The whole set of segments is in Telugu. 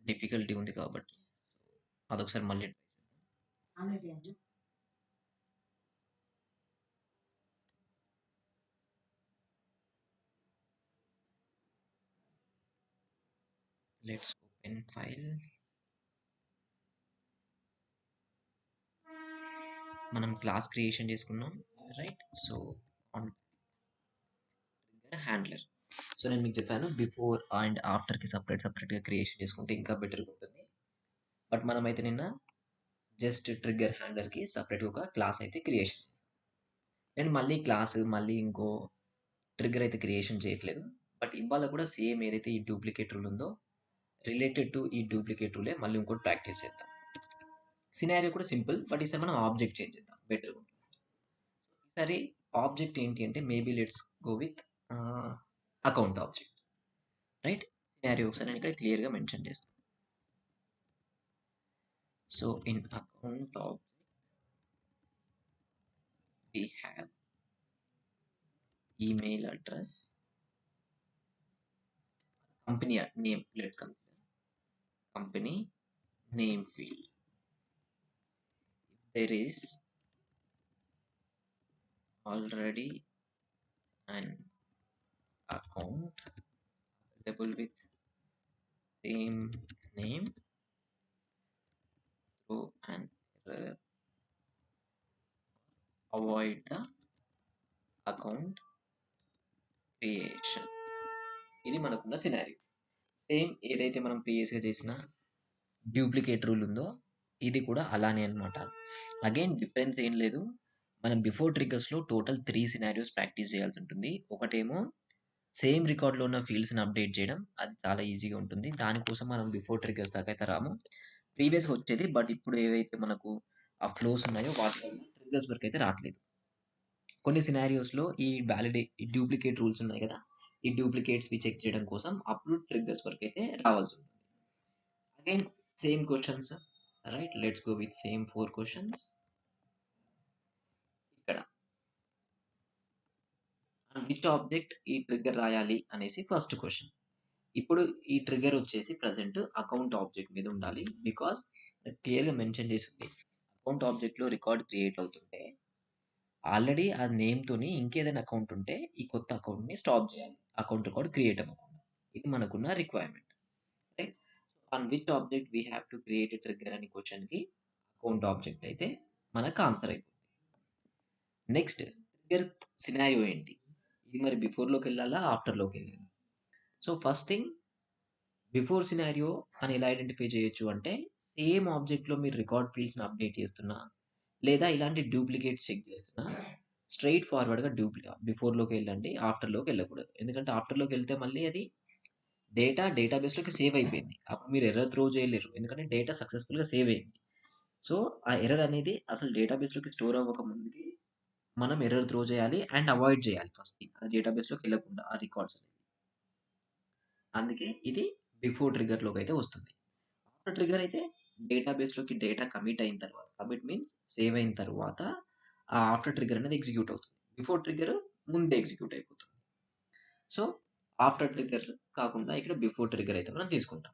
డిఫికల్టీ ఉంది కాబట్టి అదొకసారి మళ్ళీ లెట్స్ ఓపెన్ ఫైల్. మనం క్లాస్ క్రియేషన్ చేసుకున్నాం, right? So on handler. So నేను మీకు చెప్పాను బిఫోర్ అండ్ ఆఫ్టర్కి సపరేట్గా క్రియేషన్ చేసుకుంటే ఇంకా బెటర్గా ఉంటుంది. బట్ మనమైతే నిన్న జస్ట్ ట్రిగ్గర్ హ్యాండ్లర్కి సపరేట్గా ఒక క్లాస్ అయితే క్రియేషన్. నేను మళ్ళీ ఇంకో ట్రిగ్గర్ అయితే క్రియేషన్ చేయట్లేదు. బట్ ఇవాళ కూడా సేమ్ ఏదైతే ఈ డూప్లికేట్ రూల్ ఉందో రిలేటెడ్ టు ఈ డూప్లికేట్ రూలే మళ్ళీ ఇంకోటి ప్రాక్టీస్ చేద్దాం. సినారియో కూడా సింపుల్, బట్ ఈసారి మనం ఆబ్జెక్ట్ చేంజ్ చేద్దాం, బెటర్గా ఉంటుంది. ఈసారి ఆబ్జెక్ట్ ఏంటి అంటే maybe let's go with account object, right? Scenario ఒకసారి నేను ఇక్కడ క్లియర్గా మెన్షన్ చేస్తాను. So in account object we have email address, company name, let's consider company name field. If there is already an account available with same name through an error, avoid the account creation. ఇది మనకున్న సినారియో. సేమ్ ఏదైతే మనం ప్రీవియస్గా చేసిన డూప్లికేట్ రూల్ ఉందో ఇది కూడా అలానే అనమాట. అగైన్ డిఫరెన్స్ ఏం లేదు. మనం బిఫోర్ ట్రిగ్గర్స్లో టోటల్ 3 సినారియోస్ ప్రాక్టీస్ చేయాల్సి ఉంటుంది. ఒకటేమో సేమ్ రికార్డ్లో ఉన్న ఫీల్డ్స్ని అప్డేట్ చేయడం, అది చాలా ఈజీగా ఉంటుంది. దానికోసం మనం బిఫోర్ ట్రిగ్గర్స్ దాకా అయితే రాము, ప్రీవియస్గా వచ్చేది. బట్ ఇప్పుడు ఏవైతే మనకు ఆ ఫ్లోస్ ఉన్నాయో వాటి వల్ల ట్రిగ్గర్స్ వరకు అయితే రావట్లేదు. కొన్ని సినారియోస్లో ఈ డూప్లికేట్ రూల్స్ ఉన్నాయి కదా, ఈ డూప్లికేట్స్వి చెక్ చేయడం కోసం అప్పుడు ట్రిగ్గర్స్ వరకు అయితే రావాల్సి ఉంటుంది. Again same questions, right? Let's go with same 4 questions. ఇక్కడ విచ్ ఆబ్జెక్ట్ ఈ ట్రిగ్గర్ రాయాలి అనేసి ఫస్ట్ క్వశ్చన్. ఇప్పుడు ఈ ట్రిగ్గర్ వచ్చేసి ప్రజెంట్ అకౌంట్ ఆబ్జెక్ట్ మీద ఉండాలి. బికాస్ క్లియర్గా మెన్షన్ చేసి ఉంది, అకౌంట్ ఆబ్జెక్ట్లో రికార్డ్ క్రియేట్ అవుతుంటే ఆల్రెడీ ఆ నేమ్తోని ఇంకేదైనా అకౌంట్ ఉంటే ఈ కొత్త అకౌంట్ని స్టాప్ చేయాలి, అకౌంట్ రికార్డ్ క్రియేట్ అవ్వకుండా. ఇది మనకున్న requirement, right? On which object we have to create a trigger అనే క్వశ్చన్కి అకౌంట్ ఆబ్జెక్ట్ అయితే మనకు ఆన్సర్ అయిపోతుంది. నెక్స్ట్ ట్రిగ్గర్ సినారియో ఏంటి? ఇది మరి బిఫోర్లోకి వెళ్ళాలా, ఆఫ్టర్లోకి వెళ్ళాలా? So first thing, before scenario అని ఎలా ఐడెంటిఫై చేయొచ్చు అంటే సేమ్ ఆబ్జెక్ట్లో మీరు రికార్డ్ ఫీల్డ్స్ని అప్డేట్ చేస్తున్నా లేదా ఇలాంటి డూప్లికేట్స్ చెక్ చేస్తున్నా స్ట్రైట్ ఫార్వర్డ్గా బిఫోర్లోకి వెళ్ళండి, ఆఫ్టర్లోకి వెళ్ళకూడదు. ఎందుకంటే ఆఫ్టర్లోకి వెళ్తే మళ్ళీ అది డేటాబేస్లోకి సేవ్ అయిపోయింది, అప్పుడు మీరు ఎర్రర్ త్రో చేయలేరు, ఎందుకంటే డేటా సక్సెస్ఫుల్గా సేవ్ అయింది. సో ఆ ఎర్రర్ అనేది అసలు డేటాబేస్లోకి స్టోర్ అవ్వక ముందుకి మనం ఎర్రర్ త్రో చేయాలి అండ్ అవాయిడ్ చేయాలి ఫస్ట్ థింగ్, అది డేటాబేస్లోకి వెళ్ళకుండా ఆ రికార్డ్స్ అనేవి. అందుకే ఇది బిఫోర్ ట్రిగ్గర్లోకి అయితే వస్తుంది. ఆఫ్టర్ ట్రిగ్గర్ అయితే డేటాబేస్లోకి డేటా కమిట్ అయిన తర్వాత, కమిట్ మీన్స్ సేవ్ అయిన తర్వాత ఆ ఆఫ్టర్ ట్రిగ్గర్ అనేది ఎగ్జిక్యూట్ అవుతుంది. బిఫోర్ ట్రిగ్గర్ ముందే ఎగ్జిక్యూట్ అయిపోతుంది. సో ఆఫ్టర్ ట్రిగ్గర్ కాకుండా ఇక్కడ బిఫోర్ ట్రిగ్గర్ అయితే మనం తీసుకుంటాం.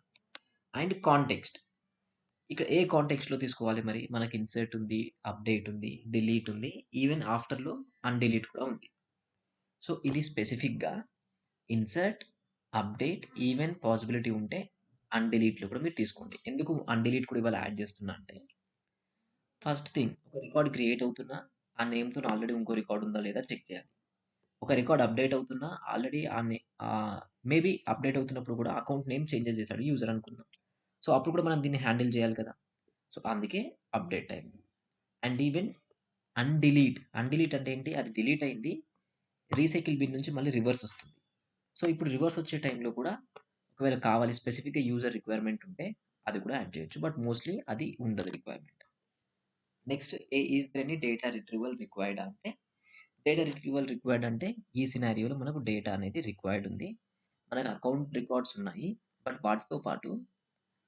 అండ్ కాంటెక్స్ట్, ఇక్కడ ఏ కాంటెక్స్ట్లో తీసుకోవాలి మరి? మనకి ఇన్సర్ట్ ఉంది, అప్డేట్ ఉంది, డిలీట్ ఉంది, ఈవెన్ ఆఫ్టర్లో అన్డిలీట్ కూడా ఉంది. సో ఇది స్పెసిఫిక్గా ఇన్సర్ట్, అప్డేట్, ఈవెన్ పాసిబిలిటీ ఉంటే అన్డిలీట్లో కూడా మీరు తీసుకోండి. ఎందుకు అన్డిలీట్ కూడా ఇవాళ యాడ్ చేస్తున్నా అంటే, ఫస్ట్ థింగ్, ఒక రికార్డ్ క్రియేట్ అవుతున్నా ఆ నేమ్తో ఆల్రెడీ ఇంకో రికార్డ్ ఉందా లేదా చెక్ చేయాలి. ఒక రికార్డ్ అప్డేట్ అవుతున్నా ఆల్రెడీ మేబీ అప్డేట్ అవుతున్నప్పుడు కూడా అకౌంట్ నేమ్ చేంజెస్ చేశాడు యూజర్ అనుకుందాం. సో అప్పుడు కూడా మనం దీన్ని హ్యాండిల్ చేయాలి కదా. సో అందుకే అప్డేట్ టైం. అండ్ ఈవెన్ అన్డిలీట్ అంటే ఏంటి? అది డిలీట్ అయింది, రీసైకిల్ బిన్ నుంచి మళ్ళీ రివర్స్ వస్తుంది. సో ఇప్పుడు రివర్స్ వచ్చే టైంలో కూడా ఒకవేళ కావాలి స్పెసిఫిక్గా యూజర్ రిక్వైర్మెంట్ ఉంటే అది కూడా యాడ్ చేయొచ్చు, బట్ మోస్ట్లీ అది ఉండదు requirement. Next, is there any data retrieval required అంటే, డేటా రిట్రీవల్ రిక్వైర్డ్ అంటే ఈ సినారియోలో మనకు డేటా అనేది రిక్వైర్డ్ ఉంది, మనకు అకౌంట్ రికార్డ్స్ ఉన్నాయి, బట్ వాటితో పాటు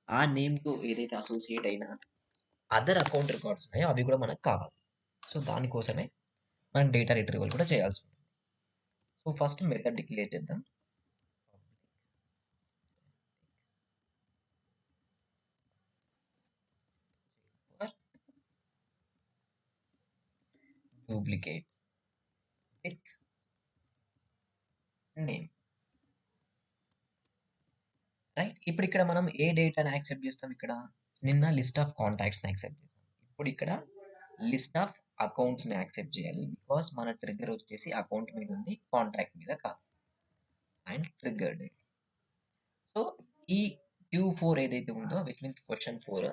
ఆ నేమ్తో ఏదైతే అసోసియేట్ అయిన అదర్ అకౌంట్ రికార్డ్స్ ఉన్నాయో అవి కూడా మనకు కావాలి. సో దానికోసమే మనం డేటా రిట్రీవల్ కూడా చేయాల్సి ఉంటుంది. సో ఫస్ట్ మెథడ్ డిక్లేర్ చేద్దాం. Duplicate with name. రైట్. ఇప్పుడు ఇక్కడ మనం ఏ డేటాని యాక్సెప్ట్ చేస్తాం ఇక్కడ? నిన్న లిస్ట్ ఆఫ్ కాంటాక్ట్స్‌ని యాక్సెప్ట్ చేసాం. ఇప్పుడు ఇక్కడ లిస్ట్ ఆఫ్ అకౌంట్స్‌ని యాక్సెప్ట్ చేయాలి. బికాస్ మన ట్రిగ్గర్ వచ్చేసి అకౌంట్ మీద ఉంది. కాంటాక్ట్ మీద కాదు. And triggered. సో ఈ Q4 ఏదైతే ఉందో విచ్ మీన్స్ క్వశ్చన్ 4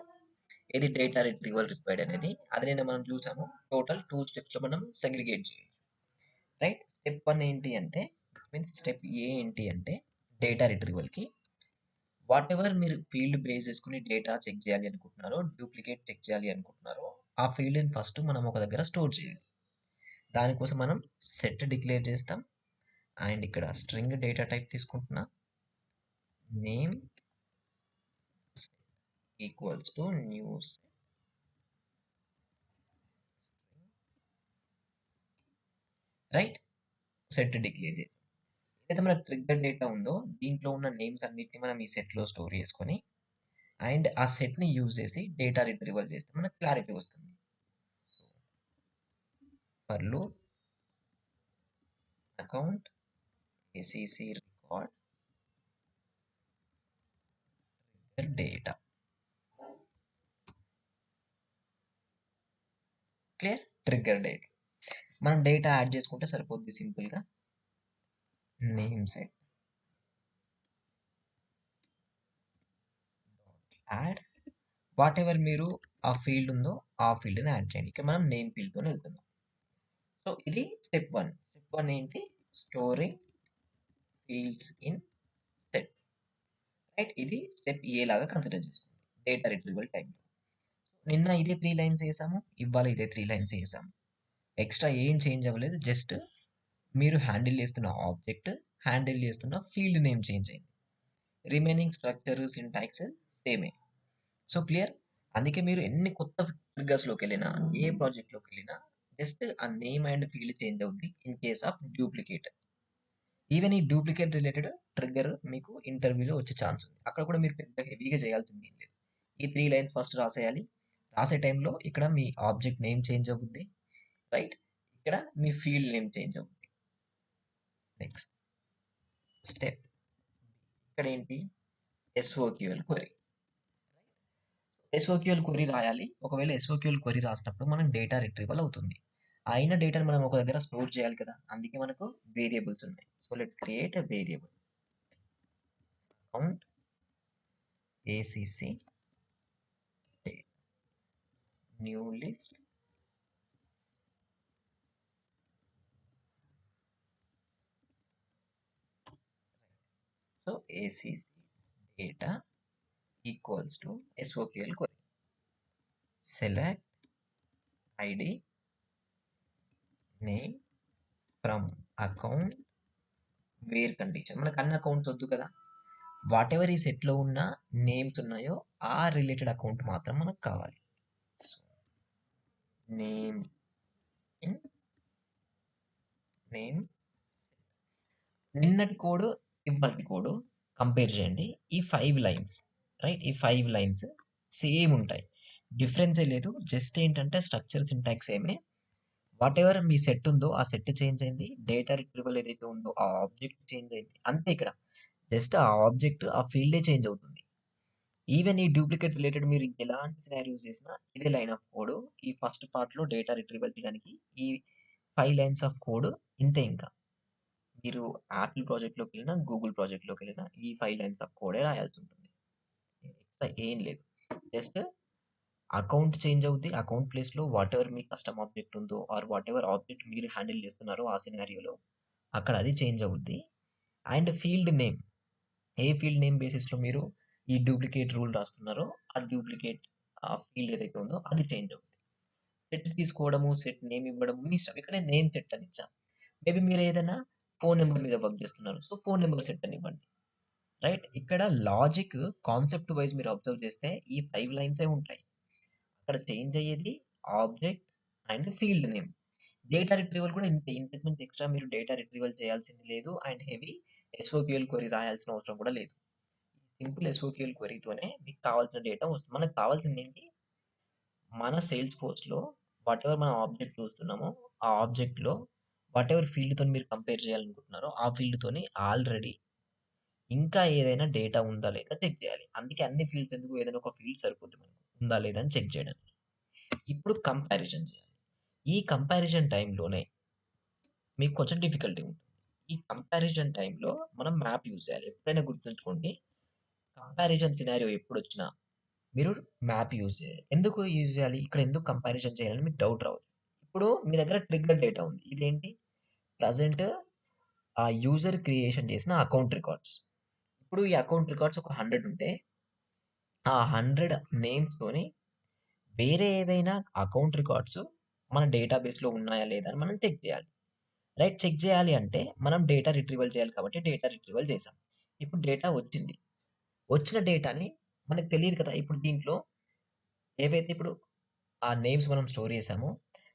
ఏది డేటా రిట్రీవల్ రిక్వైర్డ్ అనేది అది నిన్న మనం చూసాము. టోటల్ 2 స్టెప్స్‌లో మనం సెగ్రిగేట్ చేయొచ్చు. రైట్. స్టెప్ 1 ఏంటి అంటే మీన్స్ స్టెప్ ఏ ఏంటి అంటే డేటా రిట్రీవల్‌కి వాటెవర్ మీరు ఫీల్డ్ బేస్ చేసుకొని డేటా చెక్ చేయాలి అనుకుంటున్నారో, డూప్లికేట్ చెక్ చేయాలి అనుకుంటున్నారో, ఆ ఫీల్డ్‌ని ఫస్ట్ మనం ఒక దగ్గర స్టోర్ చేయాలి. దానికోసం మనం సెట్ డిక్లేర్ చేస్తాం. అండ్ ఇక్కడ స్ట్రింగ్ డేటా టైప్ తీసుకుంటున్నా. Name equals to new right. Set declare చేసాం. ఏదైతే మన ట్రిగ్గర్ డేటా ఉందో దీంట్లో ఉన్న నేమ్స్ అన్నిటిని మనం ఈ సెట్లో స్టోర్ చేసుకొని అండ్ ఆ సెట్‌ని యూజ్ చేసి డేటా రిట్రీవల్ చేస్తే మనకు క్లారిటీ వస్తుంది. For loop account ACC record data. Clear. Trigger data మనం డేటా యాడ్ చేసుకుంటే సరిపోద్ది సింపుల్గా. Name set add what ever మీరు ఆ ఫీల్డ్ ఉందో ఆ ఫీల్డ్ని యాడ్ చేయండి. ఇక్కడ మనం నేమ్ ఫీల్డ్తో వెళ్తున్నాం. సో ఇది స్టెప్ 1. స్టెప్ 1 ఏంటి? Storing fields in set. Right. ఇది స్టెప్ ఏ లాగా కన్సిడర్ చేసుకోండి డేటా రిట్రీవల్ టైంలో. నిన్న ఇదే 3 లైన్స్ చేసాము, ఇవాళ ఇదే 3 లైన్స్ చేసాము. ఎక్స్ట్రా ఏం చేంజ్ అవ్వలేదు. జస్ట్ మీరు హ్యాండిల్ చేస్తున్న ఆబ్జెక్ట్, హ్యాండిల్ చేస్తున్న ఫీల్డ్ నేమ్ చేంజ్ అయింది. రిమైనింగ్ స్ట్రక్చర్, సింటాక్స్ సేమే. So clear. అందుకే మీరు ఎన్ని కొత్త ట్రిగ్గర్స్లోకి వెళ్ళినా, ఏ ప్రాజెక్ట్లోకి వెళ్ళినా జస్ట్ ఆ నేమ్ అండ్ ఫీల్డ్ చేంజ్ అవుద్ది in case of duplicate. Even ఈ డూప్లికేట్ రిలేటెడ్ ట్రిగ్గర్ మీకు ఇంటర్వ్యూలో వచ్చే ఛాన్స్ ఉంది. అక్కడ కూడా మీరు పెద్ద హెవీగా చేయాల్సింది ఏం లేదు. ఈ 3 లైన్స్ ఫస్ట్ రాసేయాలి. రాసే టైంలో ఇక్కడ మీ ఆబ్జెక్ట్ నేమ్ చేంజ్ అవుద్ది. రైట్. ఇక్కడ మీ ఫీల్డ్ నేమ్ చేంజ్ అవుద్ది. నెక్స్ట్ స్టెప్ ఇక్కడ ఏంటి? ఎస్ఓక్యూఎల్ క్వరీ. ఎస్ఓక్యూఎల్ క్వరీ రాయాలి. ఒకవేళ ఎస్ఓక్యూఎల్ క్వరీ రాసినప్పుడు మనకు డేటా రిట్రీవల్ అవుతుంది. అయిన డేటాను మనం ఒక దగ్గర స్టోర్ చేయాలి కదా, అందుకే మనకు వేరియబుల్స్ ఉన్నాయి. So let's create a variable account ACC new list so ACC data equals to SOQL query select ID name from account where condition. మనకు అన్ని అకౌంట్స్ వద్దు కదా, వాట్ ఎవర్ ఈ సెట్లో ఉన్న నేమ్స్ ఉన్నాయో ఆ రిలేటెడ్ అకౌంట్ మాత్రం మనకు కావాలి. సో నేమ్ ఇన్ నేమ్ నిన్నటి కోడ్ ఇవాళటి కోడ్ కంపేర్ చేయండి. ఈ 5 లైన్స్ రైట్, ఈ 5 లైన్స్ సేమ్ ఉంటాయి, డిఫరెన్సే లేదు. జస్ట్ ఏంటంటే స్ట్రక్చర్ సింటాక్స్ ఏమే. వాట్ ఎవర్ మీ సెట్ ఉందో ఆ సెట్ చేంజ్ అయింది. డేటా రిట్రీవల్ ఏదైతే ఉందో ఆ ఆబ్జెక్ట్ చేంజ్ అయింది. అంతే. ఇక్కడ జస్ట్ ఆ ఆబ్జెక్ట్ ఆ ఫీల్డే చేంజ్ అవుతుంది. ఈవెన్ ఈ డూప్లికేట్ రిలేటెడ్ మీరు ఎలాంటి సినారియోస్ చేసినా ఇదే లైన్ ఆఫ్ కోడ్. ఈ ఫస్ట్ పార్ట్‌లో డేటా రిట్రీవల్ చేయడానికి ఈ 5 లైన్స్ ఆఫ్ కోడ్ ఇంతే ఇంకా. మీరు యాపిల్ ప్రాజెక్ట్‌లోకెళ్ళినా, గూగుల్ ప్రాజెక్ట్‌లోకెళ్ళినా ఈ 5 లైన్స్ ఆఫ్ కోడే రాయాల్సుంటుంది. ఎక్స్‌ట్రా ఏం లేదు. జస్ట్ అకౌంట్ చేంజ్ అవుద్ది. అకౌంట్ ప్లేస్‌లో వాటెవర్ మీ కస్టమ్ ఆబ్జెక్ట్ ఉందో ఆర్ వాటెవర్ ఆబ్జెక్ట్ మీరు హ్యాండిల్ చేస్తున్నారో ఆ సినారియోలో అక్కడ అది చేంజ్ అవుద్ది. అండ్ ఫీల్డ్ నేమ్, ఏ ఫీల్డ్ నేమ్ బేసిస్‌లో మీరు ఈ డూప్లికేట్ రూల్ రాస్తున్నారో ఆ డూప్లికేట్ ఆ ఫీల్డ్ ఏదైతే ఉందో అది చేంజ్ అవుద్ది. సెట్ తీసుకోవడము, సెట్ నేమ్ ఇవ్వడము మీ ఇష్టం. ఇక్కడ నేమ్ సెట్ అని ఇచ్చా. మేబీ మీరు ఏదైనా ఫోన్ నంబర్ మీద వర్క్ చేస్తున్నారు. సో ఫోన్ నంబర్ సెట్ అని ఇవ్వండి. రైట్. ఇక్కడ లాజిక్ కాన్సెప్ట్ వైస్ మీరు అబ్జర్వ్ చేస్తే ఈ 5 లైన్సే ఉంటాయి. అక్కడ చేంజ్ అయ్యేది object and field name. Data retrieval కూడా ఇంతే. ఇంతకు మించి ఎక్స్ట్రా మీరు డేటా రిట్రీవల్ చేయాల్సింది లేదు. అండ్ హెవీ ఎస్ఓక్యూఎల్ క్వెరీ రాయాల్సిన అవసరం కూడా లేదు. సింపుల్ ఎస్ఓక్యూఎల్ క్వెరీతోనే మీకు కావాల్సిన డేటా వస్తుంది. మనకు కావాల్సింది ఏంటి? మన సేల్స్ ఫోర్స్‌లో వాటెవర్ మనం ఆబ్జెక్ట్ చూస్తున్నామో ఆ ఆబ్జెక్ట్‌లో వాటెవర్ ఫీల్డ్‌తోని మీరు కంపేర్ చేయాలనుకుంటున్నారో, ఆ ఫీల్డ్‌తోని ఆల్రెడీ ఇంకా ఏదైనా డేటా ఉందా లేదా చెక్ చేయాలి. అందుకే అన్ని ఫీల్డ్స్ ఎందుకు ఏదైనా ఒక ఫీల్డ్ సరిపోద్ది మనకు. ఉందా లేదా అని చెక్ చేయడానికి. ఇప్పుడు కంపారిజన్ చేయాలి. ఈ కంపారిజన్ టైమ్‌లోనే మీకు కొంచెం డిఫికల్టీ ఉంటుంది. ఈ కంపారిజన్ టైమ్‌లో మనం మ్యాప్ యూజ్ చేయాలి. ఎప్పుడైనా గుర్తుంచుకోండి. కంపారిజన్ సినారియో ఎప్పుడొచ్చినా మీరు మ్యాప్ యూజ్ చేయాలి. ఎందుకు యూజ్ చేయాలి? ఇక్కడ ఎందుకు కంపారిజన్ చేయాలని మీకు డౌట్ రావచ్చు. ఇప్పుడు మీ దగ్గర ట్రిగ్గర్ డేటా ఉంది. ఇదేంటి? ప్రెజెంట్ ఆ యూజర్ క్రియేషన్ చేసిన అకౌంట్ రికార్డ్స్. ఇప్పుడు ఈ అకౌంట్ రికార్డ్స్ ఒక 100 ఉంటే, ఆ 100 నేమ్స్‌తోని వేరే ఏవైనా అకౌంట్ రికార్డ్స్ మన డేటాబేస్‌లో ఉన్నాయా లేదా అని మనం చెక్ చేయాలి. రైట్? చెక్ చేయాలి అంటే మనం డేటా రిట్రీవల్ చేయాలి కాబట్టి డేటా రిట్రీవల్ చేసాం. ఇప్పుడు డేటా వచ్చింది. వచ్చిన డేటాని మనకు తెలీదు కదా! ఇప్పుడు దీంట్లో ఏవైతే ఇప్పుడు ఆ నేమ్స్ మనం స్టోర్ చేసామో,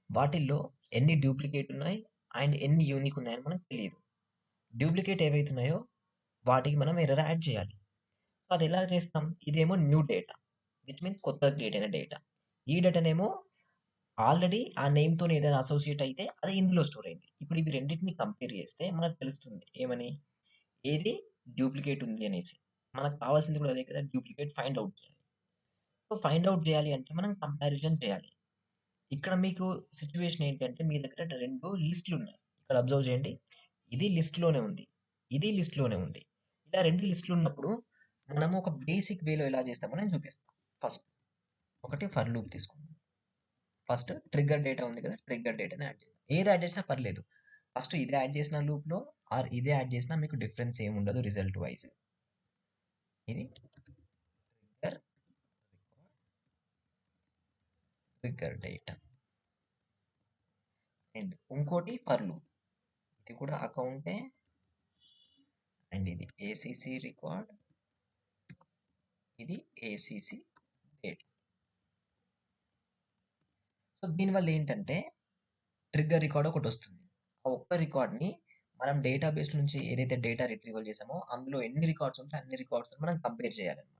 వాటిల్లో ఎన్ని డూప్లికేట్ ఉన్నాయి అండ్ ఎన్ని యూనిక్ ఉన్నాయని మనకు తెలీదు. డూప్లికేట్ ఏవైతే ఉన్నాయో వాటికి మనం ఎర్రర్ యాడ్ చేయాలి. సో, అదెలా చేస్తాం? ఇదేమో న్యూ డేటా. విచ్ మీన్స్ కొత్తగా క్రియేట్ అయిన డేటా. ఈ డేటానేమో ఆల్రెడీ ఆ నేమ్‌తోని ఏదైనా అసోసియేట్ అయితే అది ఇందులో స్టోర్ అయింది. ఇప్పుడు ఇవి రెండిటిని కంపేర్ చేస్తే మనకు తెలుస్తుంది. ఏమని? ఏది డూప్లికేట్ ఉంది అనేసి. మనకు కావాల్సింది కూడా అదే కదా! డూప్లికేట్ ఫైండ్ ఔట్ చేయాలి. సో, ఫైండ్ ఔట్ చేయాలి అంటే మనం కంపారిజన్ చేయాలి. ఇక్కడ మీకు సిట్యుయేషన్ ఏంటంటే మీ దగ్గర 2 లిస్ట్‌లున్నాయి. ఇక్కడ అబ్జర్వ్ చేయండి. ఇది లిస్ట్‌లోనే ఉంది. ఇది లిస్ట్‌లోనే ఉంది. ఇలా 2 లిస్ట్‌లున్నప్పుడు మనము ఒక బేసిక్ వేలో ఎలా చేస్తామో నేను చూపిస్తా. ఫస్ట్ ఒకటి ఫర్ లూప్ తీసుకుందాం. ఫస్ట్ ట్రిగ్గర్ డేటా ఉంది కదా! ట్రిగ్గర్ డేటాని యాడ్ చేద్దాం. ఏది యాడ్ చేసినా పర్లేదు. ఫస్ట్ ఇది యాడ్ చేసిన లూప్‌లో ఆర్ ఇదే యాడ్ చేసినా మీకు డిఫరెన్స్ ఏముండదు రిజల్ట్ వైస్. ఇది ట్రిగ్గర్ ట్రిగ్గర్ డేటా అండ్ ఇంకోటి ఫర్ లూప్. ఇది కూడా అకౌంటే అండ్ ఇది ఏసీసీ రికార్డ్, ఇది ఏసీసీ డేటా. సో, దీనివల్ల ఏంటంటే ట్రిగ్గర్ రికార్డ్ ఒకటొస్తుంది. ఆ ఒక్క రికార్డ్‌ని మనం డేటాబేస్ నుంచి ఏదైతే డేటా రిట్రీవల్ చేసామో అందులో ఎన్ని రికార్డ్స్ ఉంటే అన్ని రికార్డ్స్‌ని మనం కంపేర్ చేయాలన్నమాట.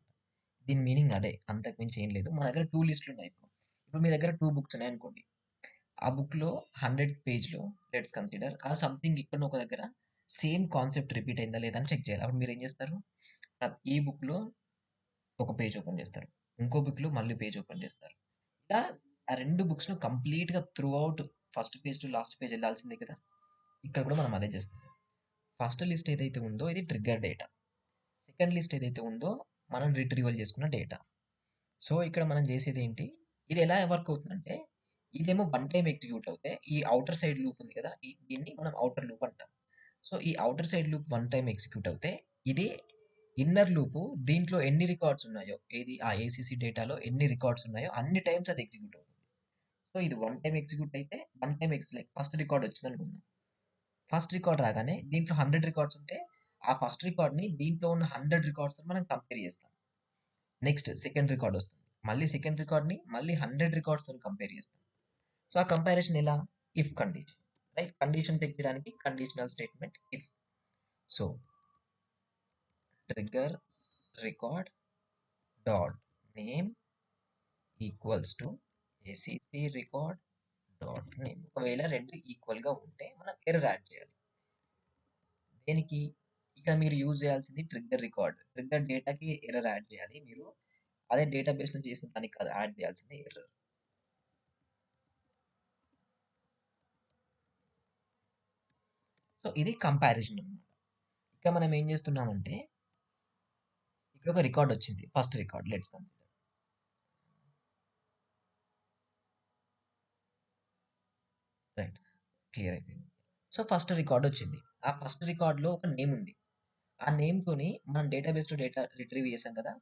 దీని మీనింగ్ అదే. అంతకు మించి ఏం లేదు. మన దగ్గర 2 లిస్ట్‌లున్నాయి ఇప్పుడు. ఇప్పుడు మీ దగ్గర 2 బుక్స్ ఉన్నాయనుకోండి. ఆ బుక్‌లో 100 పేజ్‌లో లెట్స్ కన్సిడర్ సంథింగ్ ఎక్కడనో ఒక దగ్గర సేమ్ కాన్సెప్ట్ రిపీట్ అయిందా లేదా అని చెక్ చేయాలి. అప్పుడు మీరేం చేస్తారు? ఈ బుక్‌లో ఒక పేజ్ ఓపెన్ చేస్తారు. ఇంకో బుక్‌లో మళ్ళీ పేజ్ ఓపెన్ చేస్తారు. ఇలా ఆ 2 బుక్స్‌ను కంప్లీట్‌గా throughout first page to last page ఎళ్ళాల్సిందే కదా! ఇక్కడ కూడా మనం అదే చేస్తున్నాం. ఫస్ట్ లిస్ట్ ఏదైతే ఉందో ఇది ట్రిగ్గర్ డేటా. సెకండ్ లిస్ట్ ఏదైతే ఉందో మనం రిట్రీవల్ చేసుకున్న డేటా. సో, ఇక్కడ మనం చేసేదేంటి? ఇది ఎలా వర్క్ అవుతుందంటే, ఇదేమో వన్ టైమ్ ఎగ్జిక్యూట్ అవుతే, ఈ ఔటర్ సైడ్ లూప్ ఉంది కదా! దీన్ని మనం ఔటర్ లూప్ అంటాం. సో, ఈ outer side loop one time execute అవుతే, ఇది ఇన్నర్ లూపు దీంట్లో ఎన్ని రికార్డ్స్ ఉన్నాయో, ఏది ఆ ఏసీసీ డేటాలో ఎన్ని రికార్డ్స్ ఉన్నాయో అన్ని టైమ్స్ అది ఎగ్జిక్యూట్ అవుతుంది. సో, ఇది వన్ టైమ్ ఎగ్జిక్యూట్ అయితే, one time like first record వచ్చిందనుకుందాం. ఫస్ట్ రికార్డ్ రాగానే దీంట్లో 100 రికార్డ్స్ ఉంటే, ఆ ఫస్ట్ రికార్డ్‌ని దీంట్లో ఉన్న 100 రికార్డ్స్‌తో మనం కంపేర్ చేస్తాం. నెక్స్ట్ సెకండ్ రికార్డ్ వస్తుంది. మళ్ళీ సెకండ్ రికార్డ్‌ని మళ్ళీ 100 రికార్డ్స్‌తోని కంపేర్ చేస్తాం. సో, ఆ కంపారిజన్ ఎలా? If condition. Right? Condition check చేయడానికి conditional statement if. So, trigger record dot name equals to ACC record dot name. ఒకవేళ 2 ఈక్వల్‌గా ఉంటే మనం ఎర్రర్ యాడ్ చేయాలి. దేనికి? ఇక్కడ మీరు యూజ్ చేయాల్సింది ట్రిగ్గర్ రికార్డ్. ట్రిగ్గర్ డేటాకి ఎర్రర్ యాడ్ చేయాలి మీరు. అదే డేటాబేస్ నుంచి చేసిన దానికి కాదు యాడ్ చేయాల్సింది ఎర్రర్. సో, ఇది కంపారిజన్ అన్నమాట. ఇక్కడ మనం ఏం చేస్తున్నామంటే, ఇక్కడ ఒక రికార్డ్ వచ్చింది. First record let's consider. Right. Clear అయిపోయింది. సో, ఫస్ట్ రికార్డ్ వచ్చింది. ఆ ఫస్ట్ రికార్డ్‌లో ఒక నేమ్ ఉంది. ఆ నేమ్‌తోని మనం డేటాబేస్‌లో డేటా రిట్రీవ్ చేసాం కదా!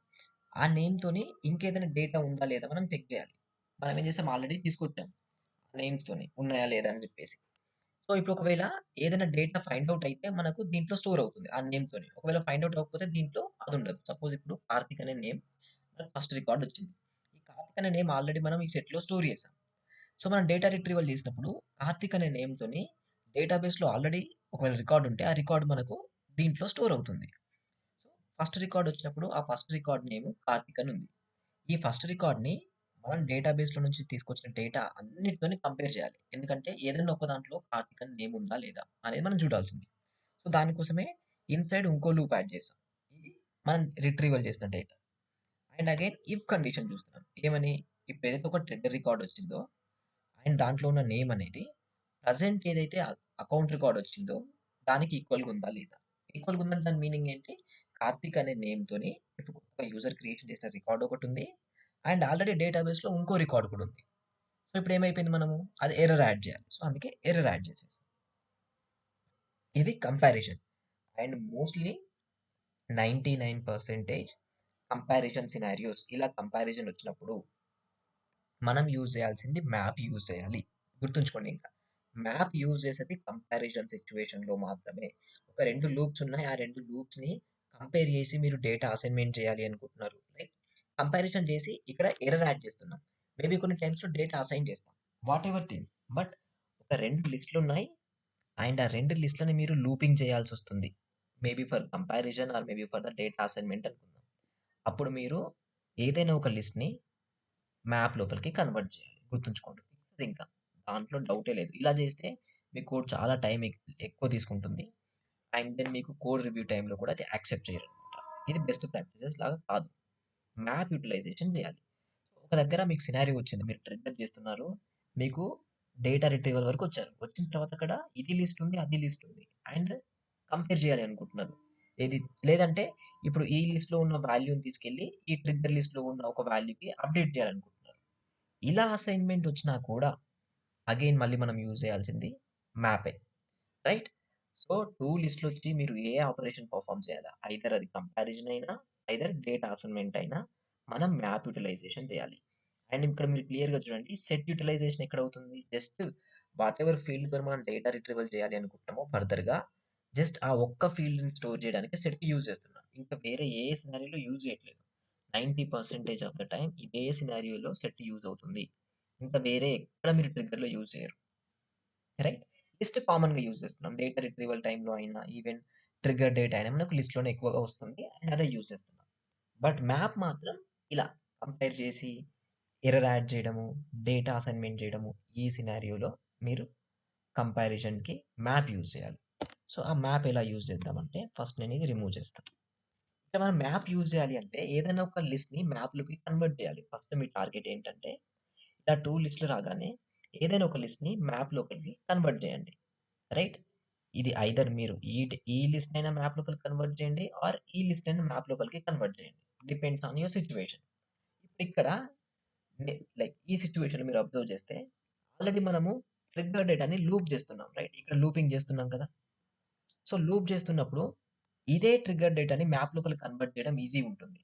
ఆ నేమ్‌తోని ఇంకేదైనా డేటా ఉందా లేదా మనం చెక్ చేయాలి. మనం ఏం చేసాం ఆల్రెడీ తీసుకొచ్చాం. నేమ్స్‌తోని ఉన్నాయా లేదా అని చెప్పేసి. సో, ఇప్పుడు ఒకవేళ ఏదైనా డేటా ఫైండ్ ఔట్ అయితే మనకు దీంట్లో స్టోర్ అవుతుంది. ఆ నేమ్‌తోని. ఒకవేళ ఫైండ్ ఔట్ అవ్వకపోతే దీంట్లో అదుండదు. సపోజ్ ఇప్పుడు కార్తీక్ అనే నేమ్ మనకు ఫస్ట్ రికార్డ్ వచ్చింది. ఈ కార్తీక్ అనే నేమ్ ఆల్రెడీ మనం ఈ సెట్‌లో స్టోర్ చేసాం. సో, మనం డేటా రిట్రీవల్ చేసినప్పుడు కార్తీక్ అనే నేమ్‌తోని డేటాబేస్‌లో ఆల్రెడీ ఒకవేళ రికార్డ్ ఉంటే ఆ రికార్డ్ మనకు దీంట్లో స్టోర్ అవుతుంది. సో, ఫస్ట్ రికార్డ్ వచ్చినప్పుడు ఆ ఫస్ట్ రికార్డ్ నేమ్ కార్తీక్ అని ఉంది. ఈ ఫస్ట్ రికార్డ్‌ని మనం డేటాబేస్‌లో నుంచి తీసుకొచ్చిన డేటా అన్నిటితోని కంపేర్ చేయాలి. ఎందుకంటే ఏదన్నా ఒక దాంట్లో కార్తీక్ అని నేమ్ ఉందా లేదా అనేది మనం చూడాల్సింది. సో, దానికోసమే ఇన్‌సైడ్ ఇంకో లూప్ యాడ్ చేసాం. ఇది మనం రిట్రీవల్ చేసిన data. And again if condition చూస్తున్నాం. ఏమని? ఇప్పుడు ఏదైతే ఒక ట్రిగ్గర్ రికార్డ్ వచ్చిందో అండ్ దాంట్లో ఉన్న నేమ్ అనేది ప్రెజెంట్ ఏదైతే అకౌంట్ రికార్డ్ వచ్చిందో దానికి ఈక్వల్‌గా ఉందా లేదా? ఈక్వల్‌గా ఉందంటే దాని మీనింగ్ ఏంటి? కార్తీక్ అనే నేమ్‌తోని ఇప్పుడు కొత్తగా యూజర్ క్రియేషన్ చేసిన రికార్డ్ ఒకటుంది. అండ్ ఆల్రెడీ డేటాబేస్‌లో ఇంకో రికార్డ్ కూడా ఉంది. సో, ఇప్పుడు ఏమైపోయింది మనము అది ఎర్రర్ యాడ్ చేయాలి. సో, అందుకే ఎర్రర్ యాడ్ చేసేసాం. ఇది comparison. And mostly 99% comparison scenarios ఇలా కంపారిజన్ వచ్చినప్పుడు మనం యూజ్ చేయాల్సింది మ్యాప్ యూజ్ చేయాలి. గుర్తుంచుకోండి ఇంకా. మ్యాప్ యూజ్ చేసేది కంపారిజన్ సిట్యుయేషన్‌లో మాత్రమే. ఒక 2 లూప్స్ ఉన్నాయి. ఆ 2 లూప్స్‌ని కంపేర్ చేసి మీరు డేటా అసైన్‌మెంట్ చేయాలి అనుకుంటున్నారు. రైట్? కంపారిజన్ చేసి ఇక్కడ ఎర్రర్ యాడ్ చేస్తున్నాం. మేబీ కొన్ని టైమ్స్‌లో డేటా అసైన్ చేస్తాం. Whatever thing. బట్ ఒక 2 లిస్ట్‌లున్నాయి. అండ్ ఆ 2 లిస్ట్‌లని మీరు లూపింగ్ చేయాల్సొస్తుంది. Maybe for comparison or maybe for the data assignment అనుకుందాం. అప్పుడు మీరు ఏదైనా ఒక లిస్ట్‌ని మ్యాప్ లోపలికి కన్వర్ట్ చేయాలి. గుర్తుంచుకోండి. ఫిక్స్‌డ్ ఇంకా. దాంట్లో డౌటే లేదు. ఇలా చేస్తే మీ కోడ్ చాలా టైం ఎక్కువ తీసుకుంటుంది. అండ్ దెన్ మీకు కోడ్ రివ్యూ టైమ్‌లో కూడా అది యాక్సెప్ట్ చేయరనమాట. ఇది బెస్ట్ ప్రాక్టీసెస్ లాగా కాదు. మ్యాప్ యుటిలైజేషన్ చేయాలి. ఒక దగ్గర మీకు సినారియో వచ్చింది. మీరు ట్రిగ్గర్ చేస్తున్నారు. మీకు డేటా రిట్రీవల్ వరకు వచ్చారు. వచ్చిన తర్వాత అక్కడ ఇది లిస్ట్ ఉంది, అది లిస్ట్ ఉంది. అండ్ కంపేర్ చేయాలి అనుకుంటున్నారు. ఏది లేదంటే ఇప్పుడు ఈ లిస్ట్‌లో ఉన్న వాల్యూని తీసుకెళ్ళి ఈ ట్రిగ్గర్ లిస్ట్‌లో ఉన్న ఒక వాల్యూకి అప్డేట్ చేయాలనుకుంటున్నారు. ఇలా అసైన్‌మెంట్ వచ్చినా కూడా అగైన్ మళ్ళీ మనం యూజ్ చేయాల్సింది మ్యాపే. రైట్? సో, 2 లిస్ట్‌లొచ్చి మీరు ఏ ఆపరేషన్ పెర్ఫార్మ్ చేయాలా? ఐదర్ అది కంపారిజన్ అయినా, ఐదర్ డేటా అసైన్‌మెంట్ అయినా మనం మ్యాప్ యుటిలైజేషన్ చేయాలి. అండ్ ఇక్కడ మీరు క్లియర్‌గా చూడండి సెట్ యుటిలైజేషన్ ఎక్కడవుతుంది? జస్ట్ వాటెవర్ ఫీల్డ్‌తోని మనం డేటా రిట్రీవల్ చేయాలి అనుకుంటున్నామో ఫర్దర్‌గా జస్ట్ ఆ ఒక్క ఫీల్డ్‌ని స్టోర్ చేయడానికి సెట్ యూజ్ చేస్తున్నాం. ఇంకా వేరే ఏ సినారియోలో యూజ్ చేయట్లేదు. 90% ఆఫ్ ద టైమ్ ఇదే సినారియోలో సెట్ యూజ్ అవుతుంది. ఇంకా వేరే ఎక్కడ మీరు ట్రిగ్గర్‌లో యూజ్ చేయరు. రైట్? లిస్ట్ కామన్‌గా యూజ్ చేస్తున్నాం. డేటా రిట్రీవల్ టైమ్‌లో అయినా, ఈవెన్ ట్రిగ్గర్ డేటా అయినా మనకు లిస్ట్‌లోనే ఎక్కువగా వస్తుంది. అండ్ అదే యూజ్ చేస్తున్నాం. బట్ మ్యాప్ మాత్రం ఇలా కంపేర్ చేసి, ఎర్రర్ యాడ్ చేయడము, డేటా అసైన్‌మెంట్ చేయడము, ఈ సినారియోలో మీరు కంపారిజన్‌కి మ్యాప్ యూజ్ చేయాలి. సో, ఆ మ్యాప్ ఎలా యూజ్ చేద్దామంటే, ఫస్ట్ నేను ఇది రిమూవ్ చేస్తాను. ఇక్కడ మనం మ్యాప్ యూజ్ చేయాలి అంటే, ఏదైనా ఒక లిస్ట్‌ని మ్యాప్‌లోకి కన్వర్ట్ చేయాలి. ఫస్ట్ మీ టార్గెట్ ఏంటంటే, ఇలా 2 లిస్ట్‌లు రాగానే ఏదైనా ఒక లిస్ట్‌ని మ్యాప్ లోపలికి కన్వర్ట్ చేయండి. రైట్? ఇది ఐదర్ మీరు ఈ లిస్ట్ అయినా మ్యాప్ లోపలికి కన్వర్ట్ చేయండి. ఆర్ ఈ లిస్ట్ అయినా మ్యాప్ లోపలికి కన్వర్ట్ చేయండి. Depends on your situation. ఇక్కడ లైక్ ఈ సిట్యుయేషన్‌లో మీరు అబ్జర్వ్ చేస్తే ఆల్రెడీ మనము ట్రిగ్గర్ డేటాని లూప్ చేస్తున్నాం. రైట్? ఇక్కడ లూపింగ్ చేస్తున్నాం కదా! సో, లూప్ చేస్తున్నప్పుడు ఇదే ట్రిగ్గర్ డేటాని మ్యాప్ లోపలికి కన్వర్ట్ చేయడం ఈజీ ఉంటుంది.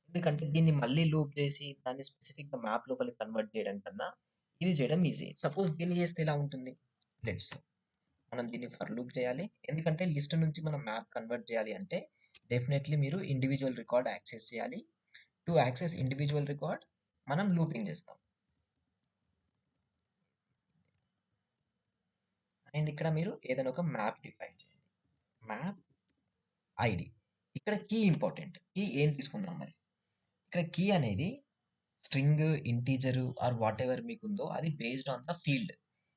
ఎందుకంటే దీన్ని మళ్ళీ లూప్ చేసి దాన్ని స్పెసిఫిక్‌గా మ్యాప్ లోపలికి కన్వర్ట్ చేయడం కన్నా ఇది చేయడం ఈజీ. సపోజ్ దీన్ని చేస్తే ఎలా ఉంటుంది? లెట్స్ మనం దీన్ని ఫర్ లూప్ చేయాలి. ఎందుకంటే లిస్ట్ నుంచి మనం మ్యాప్ కన్వర్ట్ చేయాలి అంటే డెఫినెట్‌లీ మీరు ఇండివిడ్యువల్ రికార్డ్ యాక్సెస్ చేయాలి. టు యాక్సెస్ ఇండివిడ్యువల్ రికార్డ్ మనం లూపింగ్ చేస్తాం. అండ్ ఇక్కడ మీరు ఏదైనా ఒక మ్యాప్ డిఫైన్ చేయండి. Map ID. ఇక్కడ కీ ఇంపార్టెంట్. కీ ఏం తీసుకుందాం మరి? ఇక్కడ కీ అనేది స్ట్రింగ్, ఇంటీజర్ ఆర్ వాటెవర్ మీకుందో అది బేస్డ్ ఆన్ ద ఫీల్డ్.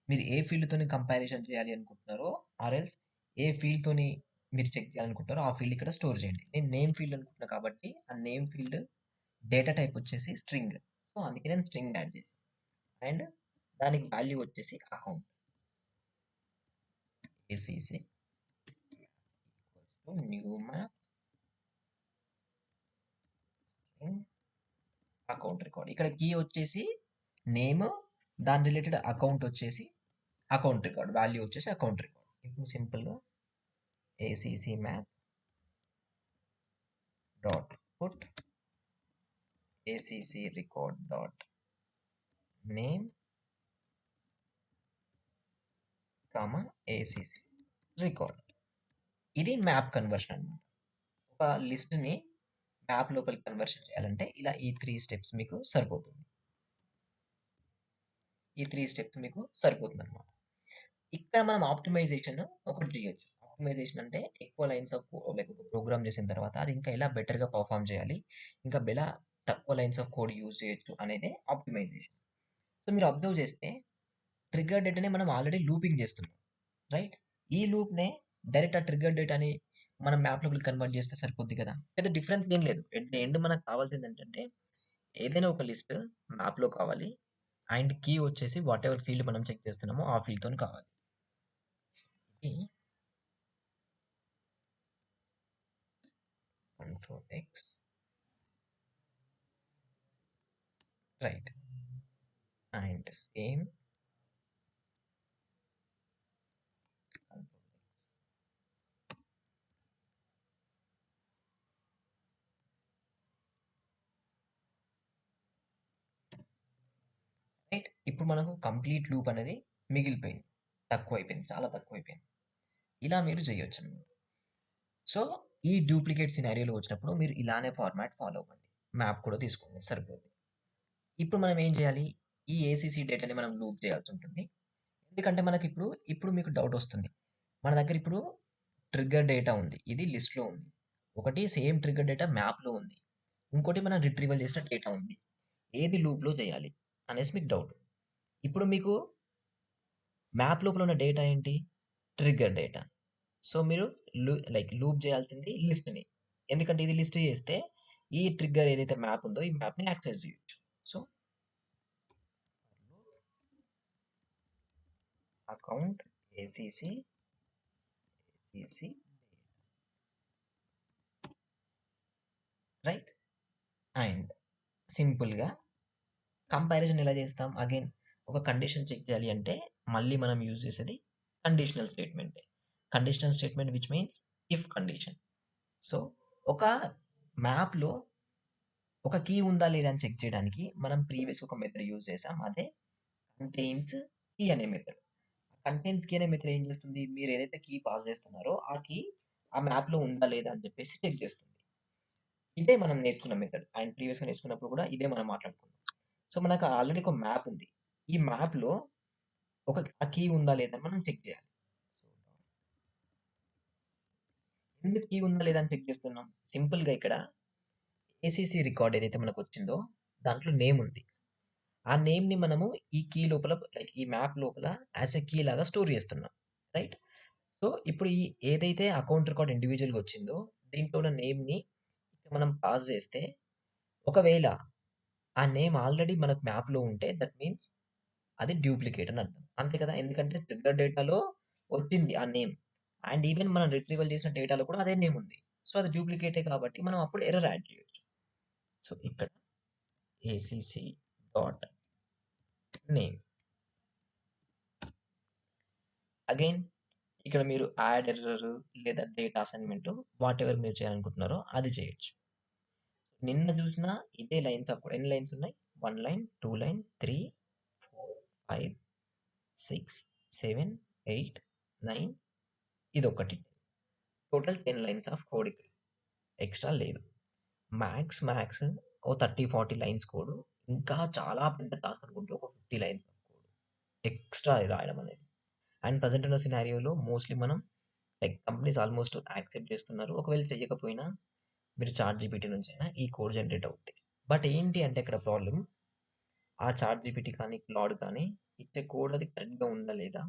మీరు ఏ ఫీల్డ్‌తోని కంపారిజన్ చేయాలి అనుకుంటున్నారో ఆర్ ఎల్స్ ఏ ఫీల్డ్‌తోని మీరు చెక్ చేయాలనుకుంటున్నారో ఆ ఫీల్డ్ ఇక్కడ స్టోర్ చేయండి. నేను నేమ్ ఫీల్డ్ అనుకుంటున్నా కాబట్టి ఆ నేమ్ ఫీల్డ్ డేటా టైప్ వచ్చేసి స్ట్రింగ్. సో, అందుకే నేను స్ట్రింగ్ యాడ్ చేశాను. అండ్ దానికి వాల్యూ వచ్చేసి account. ACC equals to new map string account record. ఇక్కడ కీ వచ్చేసి నేమ్, దాని రిలేటెడ్ అకౌంట్ వచ్చేసి అకౌంట్ రికార్డ్. వాల్యూ వచ్చేసి అకౌంట్ రికార్డ్. ఇప్పుడు సింపుల్‌గా ACC map dot put ACC record dot name comma ACC record. ఇది మ్యాప్ కన్వర్షన్ అన్నమాట. ఒక లిస్ట్‌ని మ్యాప్ లోపలికి కన్వర్షన్ చేయాలంటే ఇలా ఈ 3 స్టెప్స్ మీకు సరిపోతుంది. ఈ 3 స్టెప్స్ మీకు సరిపోతుందన్నమాట. ఇక్కడ మనం ఆప్టిమైజేషన్ ఒకటి చేయొచ్చు. ఆప్టిమైజేషన్ అంటే ఎక్కువ లైన్స్ ఆఫ్ లైక్ ఒక ప్రోగ్రామ్ చేసిన తర్వాత అది ఇంకా ఎలా బెటర్‌గా పెర్ఫార్మ్ చేయాలి. ఇంకా తక్కువ లైన్స్ ఆఫ్ కోడ్ యూజ్ చేయొచ్చు అనేది ఆప్టిమైజేషన్. సో మీరు అబ్జర్వ్ చేస్తే ట్రిగ్గర్ డేటాని మనం ఆల్రెడీ లూపింగ్ చేస్తున్నాం, రైట్? ఈ లూప్‌నే డైరెక్ట్ ఆ ట్రిగ్గర్ డేటాని మనం మ్యాప్ లోపలికి కన్వర్ట్ చేస్తే సరిపోద్ది కదా! పెద్ద డిఫరెన్స్ ఏం లేదు. ఎట్ ది ఎండ్ మనకు కావాల్సిందేంటంటే ఏదైనా ఒక లిస్ట్ మ్యాప్‌లో కావాలి. అండ్ కీ వచ్చేసి వాటెవర్ ఫీల్డ్ మనం చెక్ చేస్తున్నామో ఆ ఫీల్డ్‌తోని కావాలి. ఇది control X, right, and same right. ఇప్పుడు మనకు కంప్లీట్ లూప్ అనేది మిగిలిపోయింది. తక్కువైపోయింది. చాలా తక్కువైపోయింది. ఇలా మీరు చేయొచ్చనమాట. సో, ఈ డూప్లికేట్ సినారియోలో వచ్చినప్పుడు మీరు ఇలానే ఫార్మాట్ ఫాలో అవ్వండి. మ్యాప్ కూడా తీసుకోండి సరిపోద్ది. ఇప్పుడు మనం ఏం చేయాలి? ఈ ఏసీసీ డేటాని మనం లూప్ చేయాల్సుంటుంది. ఎందుకంటే ఇప్పుడు మీకు డౌటొస్తుంది. మన దగ్గర ఇప్పుడు ట్రిగ్గర్ డేటా ఉంది. ఇది లిస్ట్‌లో ఉంది. ఒకటి సేమ్ ట్రిగ్గర్ డేటా మ్యాప్‌లో ఉంది. ఇంకోటి మనం రిట్రీవల్ చేసిన డేటా ఉంది. ఏది లూప్‌లో చేయాలి అనేసి మీకు డౌట్. ఇప్పుడు మీకు మ్యాప్ లోపల ఉన్న డేటా ఏంటి? Trigger data. సో, మీరు లూప్ చేయాల్సింది లిస్ట్‌ని. ఎందుకంటే ఇది లిస్ట్ చేస్తే ఈ ట్రిగ్గర్ ఏదైతే మ్యాప్ ఉందో ఈ మ్యాప్‌ని యాక్సెస్ చేయొచ్చు. So, account ACC right. And సింపుల్‌గా కంపారిజన్ ఎలా చేస్తాం? అగైన్ ఒక కండిషన్ చెక్ చేయాలి అంటే మళ్ళీ మనం యూజ్ చేసేది కండిషనల్ స్టేట్‌మెంటే. Conditional statement which means if condition. So, ఒక మ్యాప్‌లో ఒక కీ ఉందా లేదా అని చెక్ చేయడానికి మనం ప్రీవియస్ ఒక మెథడ్ యూజ్ చేసాం. అదే కంటెయిన్స్ కీ అనే మెథడ్. కంటెయిన్స్ కీ అనే మెథడ్ ఏం చేస్తుంది? మీరు ఏదైతే కీ పాస్ చేస్తున్నారో ఆ కీ ఆ మ్యాప్‌లో ఉందా లేదా అని చెప్పేసి చెక్ చేస్తుంది. ఇదే మనం నేర్చుకున్న మెథడ్. అండ్ ప్రీవియస్‌గా నేర్చుకున్నప్పుడు కూడా ఇదే మనం మాట్లాడుకున్నాం. సో, మనకు ఆల్రెడీ ఒక మ్యాప్ ఉంది. ఈ మ్యాప్‌లో ఆ కీ ఉందా లేదా అని మనం చెక్ చేయాలి. ఎందుకు కీ ఉందా లేదా అని చెక్ చేస్తున్నాం? సింపుల్‌గా ఇక్కడ ఏసీసీ రికార్డ్ ఏదైతే మనకొచ్చిందో దాంట్లో నేమ్ ఉంది. ఆ నేమ్‌ని మనము ఈ కీ లోపల ఈ మ్యాప్ లోపల యాస్ ఎ కీ లాగా స్టోర్ చేస్తున్నాం. రైట్? సో, ఇప్పుడు ఏదైతే అకౌంట్ రికార్డ్ ఇండివిడ్యువల్‌గా వచ్చిందో దీంట్లో ఉన్న నేమ్‌ని మనం పాస్ చేస్తే ఒకవేళ ఆ నేమ్ ఆల్రెడీ మనకు మ్యాప్‌లో ఉంటే దట్ మీన్స్ అది డూప్లికేట్ అని అర్థం. అంతే కదా! ఎందుకంటే ట్రిగ్గర్ డేటాలో వచ్చింది ఆ నేమ్. అండ్ ఈవెన్ మనం రిట్రీవల్ చేసిన డేటాలో కూడా అదే నేమ్ ఉంది. సో, అది డూప్లికేటే కాబట్టి మనం అప్పుడు ఎర్రర్ యాడ్ చేయొచ్చు. సో, ఇక్కడ ఏసీసీ డాట్ నేమ్ అగైన్ ఇక్కడ మీరు యాడ్ ఎర్రర్ లేదా డేటా అసైన్‌మెంట్ వాటెవర్ మీరు చేయాలనుకుంటున్నారో అది చేయొచ్చు. నిన్న చూసిన ఇదే లైన్స్ ఆఫ్ కోడ్ ఎన్ని లైన్స్ ఉన్నాయి? 1 లైన్, 2 లైన్, 3, 4, 5, 6, 7, 8, 9 ఇదొకటి. టోటల్ 10 లైన్స్ ఆఫ్ కోడ్ ఇక్కడ. ఎక్స్‌ట్రా లేదు. మ్యాక్స్ ఓ 30, 40 లైన్స్ కోడ్. ఇంకా చాలా పెద్ద టాస్క్ అనుకుంటే ఒక 50 లైన్స్ ఆఫ్ కోడ్ ఎక్స్‌ట్రా రాయడం అనేది. అండ్ ప్రెజెంట్ ఉన్న సినారియోలో మోస్ట్‌లీ మనం కంపెనీస్ ఆల్మోస్ట్ యాక్సెప్ట్ చేస్తున్నారు. ఒకవేళ చెయ్యకపోయినా మీరు చాట్‌జీపీటీ నుంచైనా ఈ కోడ్ జనరేట్ అవుద్ది. బట్ ఏంటి అంటే ఇక్కడ ప్రాబ్లమ్ ఆ చాట్‌జీపీటీ కానీ, క్లాడ్ కానీ ఇచ్చే కోడ్ అది కరెక్ట్‌గా ఉందా లేదా?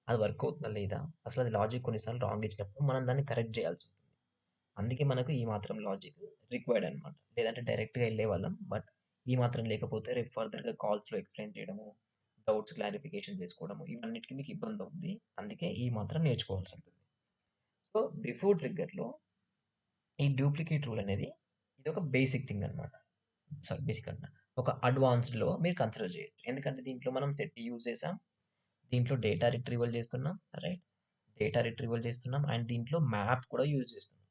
అది వర్క్ అవుతుందా లేదా? అసలు అది లాజిక్ కొన్నిసార్లు రాంగ్ ఇచ్చినప్పుడు మనం దాన్ని కరెక్ట్ చేయాల్సి ఉంటుంది. అందుకే మనకు ఈ మాత్రం లాజిక్ రిక్వైర్డ్ అనమాట. లేదంటే డైరెక్ట్‌గా ఎళ్ళేవాళ్ళం. బట్ ఈ మాత్రం లేకపోతే రేపు ఫర్దర్‌గా కాల్స్‌లో ఎక్స్‌ప్లెయిన్ చేయడము, డౌట్స్ క్లారిఫికేషన్ చేసుకోవడము ఇవన్నిటికి మీకు ఇబ్బందవుద్ది. అందుకే ఈ మాత్రం నేర్చుకోవాల్సుంటుంది. సో, బిఫోర్ ట్రిగ్గర్‌లో ఈ డూప్లికేట్ రూల్ అనేది ఇదొక బేసిక్ థింగ్ అనమాట. సారీ బేసిక్ అంటున్నా. ఒక అడ్వాన్స్డ్‌లో మీరు కన్సిడర్ చేయొచ్చు. ఎందుకంటే దీంట్లో మనం సెట్ యూజ్ చేసాం. దీంట్లో డేటా రిట్రీవల్ చేస్తున్నాం. రైట్? డేటా రిట్రీవల్ చేస్తున్నాం. అండ్ దీంట్లో మ్యాప్ కూడా యూజ్ చేస్తున్నాం.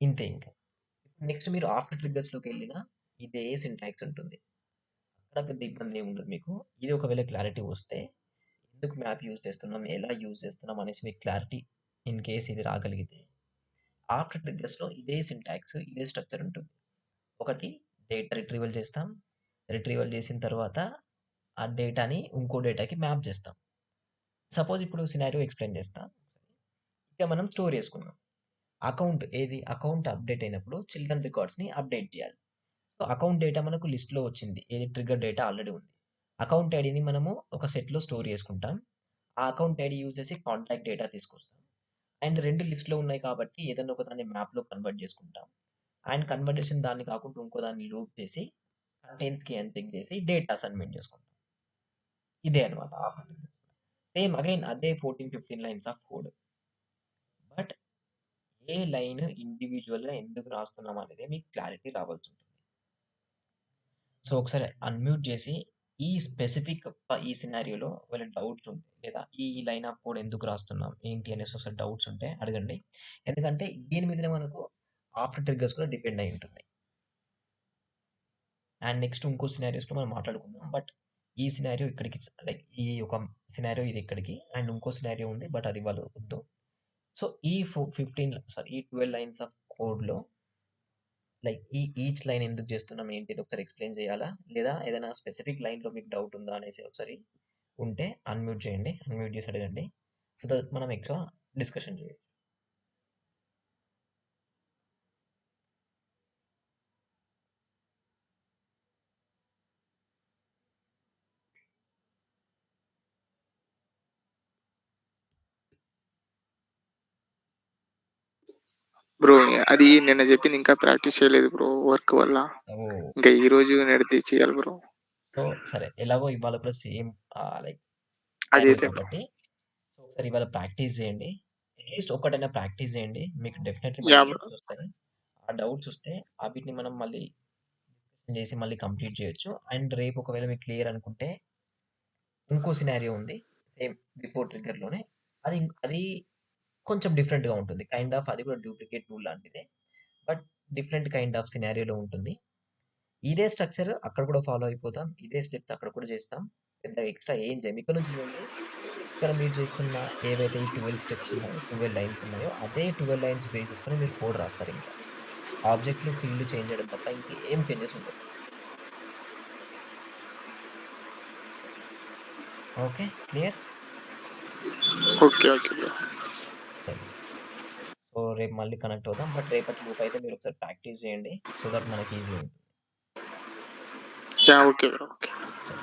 ఇంతే ఇంకా. నెక్స్ట్ మీరు ఆఫ్టర్ ట్రిగ్గర్స్‌లోకెళ్ళినా ఇదే సింటాక్స్ ఉంటుంది. అక్కడ పెద్ద ఇబ్బంది ఏమి ఉండదు మీకు. ఇది ఒకవేళ క్లారిటీ వస్తే ఎందుకు మ్యాప్ యూజ్ చేస్తున్నాం? ఎలా యూజ్ చేస్తున్నాం? అనేసి మీకు క్లారిటీ ఇన్ కేస్ ఇది రాగలిగితే ఆఫ్టర్ ట్రిగ్గర్స్‌లో ఇదే సింటాక్స్, ఇదే స్ట్రక్చర్ ఉంటుంది. ఒకటి డేటా రిట్రీవల్ చేస్తాం. రిట్రీవల్ చేసిన తర్వాత ఆ డేటాని ఇంకో డేటాకి మ్యాప్ చేస్తాం. సపోజ్ ఇప్పుడు సినారియో ఎక్స్‌ప్లెయిన్ చేస్తా. ఇక మనం స్టోర్ చేసుకున్నాం. అకౌంట్ అప్డేట్ అయినప్పుడు చిల్డ్రన్ రికార్డ్స్‌ని అప్డేట్ చేయాలి. సో, అకౌంట్ డేటా మనకు లిస్ట్‌లో వచ్చింది. ఏది ట్రిగ్గర్ డేటా ఆల్రెడీ ఉంది. అకౌంట్ ఐడీని మనము ఒక సెట్‌లో స్టోర్ చేసుకుంటాం. ఆ అకౌంట్ ఐడీ యూజ్ చేసి కాంటాక్ట్ డేటా తీసుకొస్తాం. అండ్ 2 లిస్ట్‌లో ఉన్నాయి కాబట్టి ఏదన్నా ఒక దాన్ని మ్యాప్‌లో కన్వర్ట్ చేసుకుంటాం. అండ్ కన్వర్ట్ చేసిన దాన్ని కాకుండా ఇంకో దాన్ని లూప్ చేసి కంటెంట్స్‌కి అని చెక్ చేసి డేటా అసైన్‌మెంట్ చేసుకుంటాం. ఇదే అన్నమాట ఆఫ్టర్ ట్రిగ్గర్. సేమ్ అగైన్ అదే 14, 15 లైన్స్ ఆఫ్ కోడ్. బట్ ఏ లైన్ ఇండివిడ్యువల్‌గా ఎందుకు రాస్తున్నాం అనేది మీకు క్లారిటీ రావాల్సుంటుంది. సో, ఒకసారి అన్‌మ్యూట్ చేసి ఈ స్పెసిఫిక్ ఈ సినారియోలో ఒకవేళ డౌట్స్ ఉంటే లేదా ఈ లైన్ ఆఫ్ కోడ్ ఎందుకు రాస్తున్నాం? ఏంటి అనేసి ఒకసారి డౌట్స్ ఉంటే అడగండి. ఎందుకంటే దీని మీదనే మనకు ఆఫ్టర్ ట్రిగ్గర్స్ కూడా డిపెండ్ అయి ఉంటుంది. అండ్ నెక్స్ట్ ఇంకో సినారియోస్‌లో మనం మాట్లాడుకుందాం. బట్ ఈ సినారియో ఇక్కడికి లైక్ ఈ ఒక సినారియో ఇది ఇక్కడికి అండ్ ఇంకో సినారియో ఉంది. బట్ అది ఇవాళ వద్దు. సో, ఈ 12 లైన్స్ ఆఫ్ కోడ్‌లో లైక్ ఈచ్ లైన్ ఎందుకు చేస్తున్నాం ఏంటి అని ఒకసారి ఎక్స్‌ప్లెయిన్ చేయాలా? లేదా ఏదైనా స్పెసిఫిక్ లైన్‌లో మీకు డౌట్ ఉందా అనేసి ఒకసారి ఉంటే అన్‌మ్యూట్ చేయండి. అన్‌మ్యూట్ చేసి అడగండి. సో దట్ మనం ఎక్కువ డిస్కషన్ చేయొచ్చు. బ్రో అది నిన్న చెప్పింది ఇంకా ప్రాక్టీస్ చేయలేదు బ్రో వర్క్ వల్ల. ఓహ్! ఇంకా ఈ రోజు నడితే చేయాలి బ్రో. సో, సరే ఎలాగో ఇవాళ కూడా సేమ్ లైక్ సినారియో అదైతే బ్రో. కాబట్టి సో, ఒకసారి ఇవాళ ప్రాక్టీస్ చేయండి. అట్‌లీస్ట్ ఒక్కటైనా ప్రాక్టీస్ చేయండి. మీకు డెఫినెట్‌లీ యా మళ్ళీ బ్రో. డౌట్స్ వస్తాయి. ఆ డౌట్స్ వస్తే వీటిని మనం మళ్ళీ డిస్కషన్ చేసి మళ్ళీ కంప్లీట్ చేయొచ్చు. అండ్ రేపు ఒకవేళ మీకు క్లియర్ అనుకుంటే ఇంకో సినారియో ఉంది. సేమ్ బిఫోర్ ట్రిగ్గర్‌లోనే. అది కొంచెం డిఫరెంట్‌గా ఉంటుంది. కైండ్ ఆఫ్ అది కూడా డూప్లికేట్ టూల్ లాంటిదే. బట్ డిఫరెంట్ కైండ్ ఆఫ్ సినారియోలో ఉంటుంది. ఇదే స్ట్రక్చర్ అక్కడ కూడా ఫాలో అయిపోతాం. ఇదే స్టెప్స్ అక్కడ కూడా చేస్తాం. పెద్దగా ఎక్స్‌ట్రా ఏం చేయం. ఇక్కడ నుంచి చూడండి. ఇక్కడ మీరు చేస్తున్న ఏవైతే ఈ 12 స్టెప్స్ ఉన్నాయో, 12 లైన్స్ ఉన్నాయో, అదే 12 లైన్స్ బేస్ చేసుకొని మీరు కోడ్ రాస్తారింకా. ఆబ్జెక్ట్‌లు, ఫీల్డ్‌లు చేంజ్ చేయడం తప్ప ఇంకేం చేంజెస్ ఉండవు. Okay. Clear? Okay okay bro. సరే. సో, రేపు మళ్ళీ కనెక్ట్ అవుదాం. బట్ రేపటి లోపు అయితే మీరు ఒకసారి ప్రాక్టీస్ చేయండి. సో దట్ మనకి ఈజీ ఉంటుంది. Yeah okay bro. ఓకే. సరే.